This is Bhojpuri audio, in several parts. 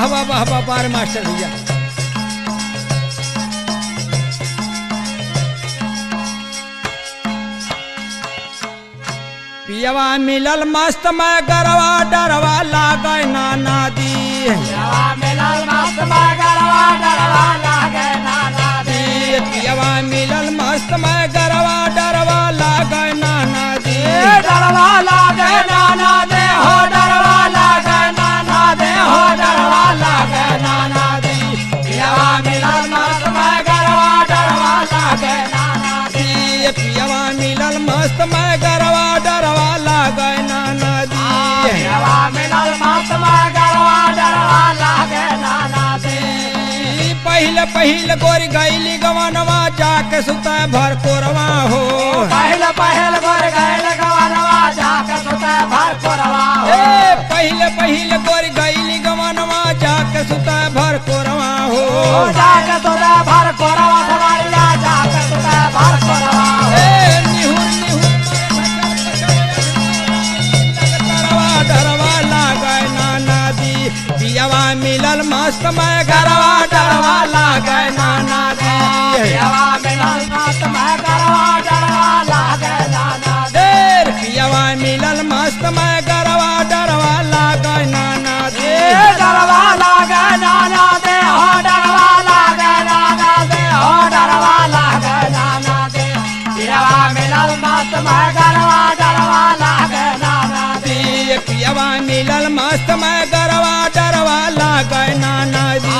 वाह वाह वाह वाह बार मास्टर भैया। पियवा मिलल मस्त मैं गरवा डरवा लागे नाना दी। पियवा मिलल मस्त मैं गरवा डरवा लागे नाना दी। पियवा मिलल मस्त मैं गरवा डरवा लागे नाना दी। डरवा लागे नाना दे हो डरवा लागे नाना दे हो डरवा लागे नाना दी। पियवा मिलल मस्त मैं गरवा डरवा लागे नाना दी। पियवा मिलल मस्त मैं गरवा डरवा लागे नाना दी। पियवा मिलल मस्त मैं गरवा डरवा लागे नाना दी। पहले पहले गोरी गैली गवनवा जाके सुता भर कोरवा हो। पहले पहले गोरी गैली गवनवा जाके सुता भर कोरवा हो। पहले पहले गोरी गैली गवनवा जाके सुता भर कोरवा हो। जाके सुता भर कोरवा सवारिया जाके सुता भर कोरवा हो। निहुर निहुर डरवा लागे नाना दी। पियवा मिलल मस्त मैं गरवा डरवा लागे नाना दी। पियवा मिलल मस्त मैं गरवा डरवा लागे नाना दी। पियवा मिलल मस्त मैं गरवा डरवा लागे नाना दी। डरवा लागे नाना दे हो डरवा लागे नाना दे हो डरवा लागे नाना दे। पियवा मिलल मस्त मैं गरवा डरवा लागे नाना दी। पियवा मिलल मस्त मैं गरवा डरवा लागे नाना दी।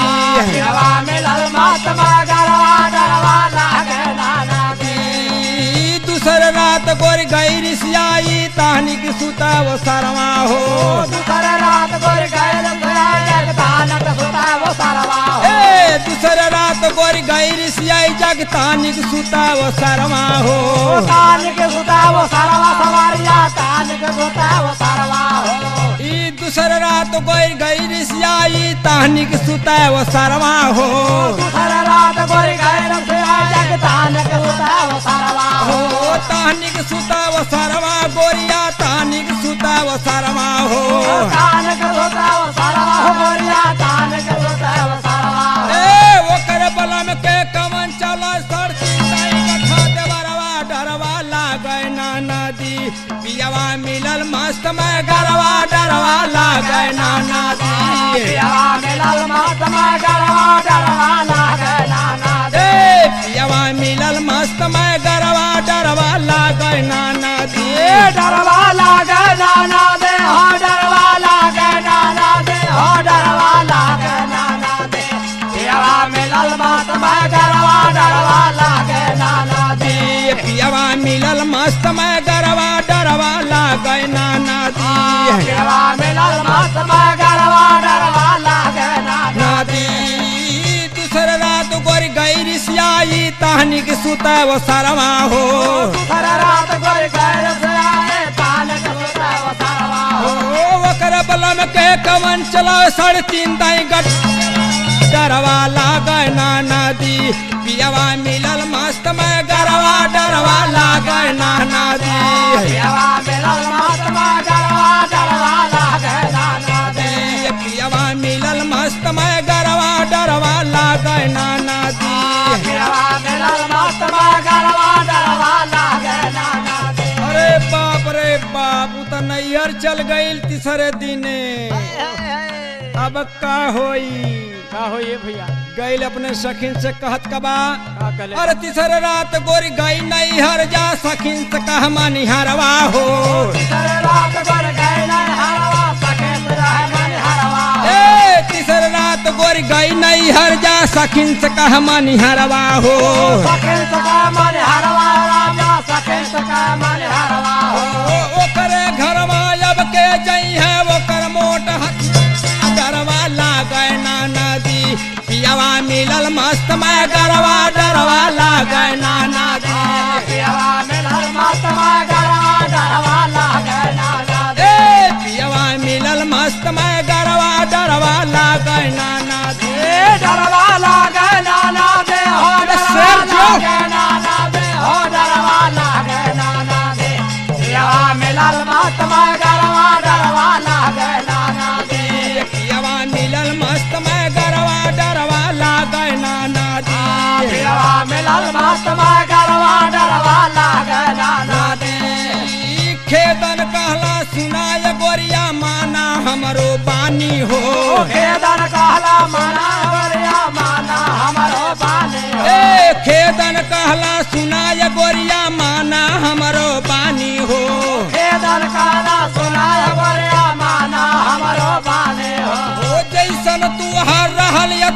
पियवा मिलल मस्त मैं गरवा डरवा लागे नाना दी। दूसर रात गोरी गैरी सियाई ताहनी की सुता वो सरवा हो। दूसर रात गोरी गैर जगतानक सुता वो सरवा हो। दूसर रात गोरी गैरी सियाई जगतानी की सुता वो सरवा हो। तानिक सुता वो सरवा सवारिया तानिक सुता वो सरवा हो। दूसर रात गोरी गैरी सियाई ताहनी की सुता वो सरवा हो। दूसर रात गोरी गैर जगतानक सुता वो सरवा हो। ताहनिक सुता वो सरवा गोरिया ताहनिक सुता वो सरवा हो। तानिक सुता वो सरवा हो गोरिया तानिक सुता वो सरवा हो। ओकर बलम के कमन चला सरती गठा देवरवा डरवा लागे नाना दी। पियवा मिलल मस्त मैं गरवा डरवा लागे नाना दी। पियवा मिलल मस्त मैं गरवा डरवा लागे नाना दी। पियवा मिलल मस्त मैं गरवा डरवा लागे नाना दी। डरवा लागे नाना दे हो डरवा लागे नाना दे हो डरवा लागे नाना दे। पियवा मिलल मस्त मैं गरवा डरवा लागे नाना दी। पियवा मिलल मस्त मैं गरवा डरवा लागे नाना दी। पियवा मिलल मस्त मैं गरवा डरवा लागे नाना दी। दूसर रात गोरी गैरी सियाई ताहनी की सुता वो सरवा हो। दूसर रात गोरी गैर से आए तानिक सुता वो सरवा हो। ओकर बलम के कमन चला 3.5 दाई गट डरवा लागे नाना दी। पियवा मिलल मस्त मैं गरवा डरवा लागे नाना दी। पियवा मिलल मस्त मैं गरवा डरवा लागे नाना दी। पियवा मिलल मस्त मैं गरवा डरवा लागे नाना दी। पियवा मिलल मस्त मैं गरवा डरवा लागे नाना दी। अरे बाप रे बाप उ त नैहर चल गईल तीसरे दिने। अब का होई भैया गईल अपने सखिन से कहत कबा। का कले अरे तीसरे रात गोरी गई नैहर जा सखिन से कह मनिहरवा हो। तीसरे रात गोरी गई नैहरवा सखिन से कह मनिहरवा हो। तीसरे रात गोरी गई नैहर जा सखिन से कह मनिहरवा हो। सखिन से कह मनिहरवा राजा सखिन से कह मनिहरवा हो। ओकरे घरवा अब के जई है ओकर मोट डरवा लागे नाना दी। पियवा मिलल मस्त मैं गरवा डरवा लागे नाना दी। पियवा मिलल मस्त मैं गरवा डरवा लागे नाना दी। पियवा मिलल मस्त मैं गरवा डरवा लागे नाना दी। डरवा लागे नाना दे हो डरवा लागे नाना दे हो डरवा लागे नाना दे।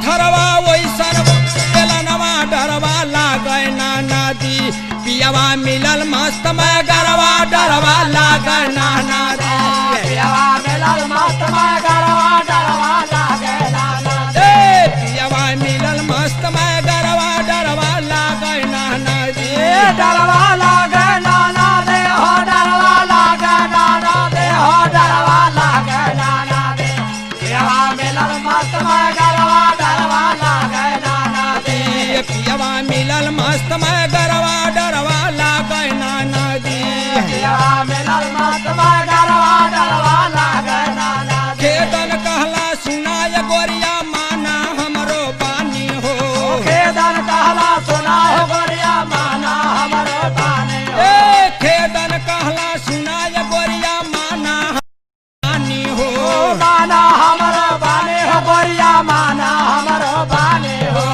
थरवा वैसन बेलनवा डरवा लागे नाना दी पियावा मिलल मस्त में गरवा डरवा लागे नाना दी पियावा मिलल मस्त में गरवा डरवा लागे नाना दे पियावा मिलल मस्त में गरवा डरवा लागे नाना दी डरवा लागे नाना दे हो डरवा लागे नाना दे हो डरवा लागे नाना दे पियावा मिलल मस्त में गरवा डरवा लागे नाना दे पियावा मिलल मस्त में गरवा डरवा लागे नाना दी पियावा मिलल मस्त में गरवा डरवा लागे नाना दे खेदन कहला सुनाय गोरिया माना हमरो बानी हो खेदन कहला सुना हो गोरिया माना हमरो बानी हो खेदन कहला सुनाय गोरिया माना बानी हो माना हमरो बानी हो गोरिया माना हमरो बानी हो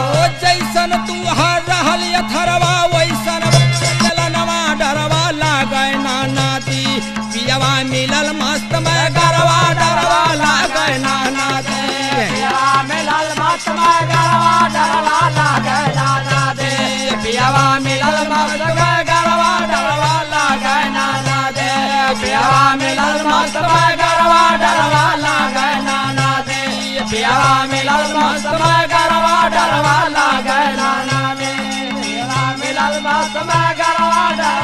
जैसन तू हर रहल थरवा वैसन बेलनवा डरवा लागे नाना दी पियावा मिलल मस्त में गरवा डरवा लागे नाना दी पियावा मिलल मस्त में गरवा डरवा लागे नाना दे पियावा मिलल मस्त में गरवा डरवा लागे नाना दे पियावा मिलल मस्त में गरवा डरवा लागे नाना दे पियावा मिलल मस्त में गरवा डरवा लागे नाना दे पियावा मिलल मस्त में गरवा डरवा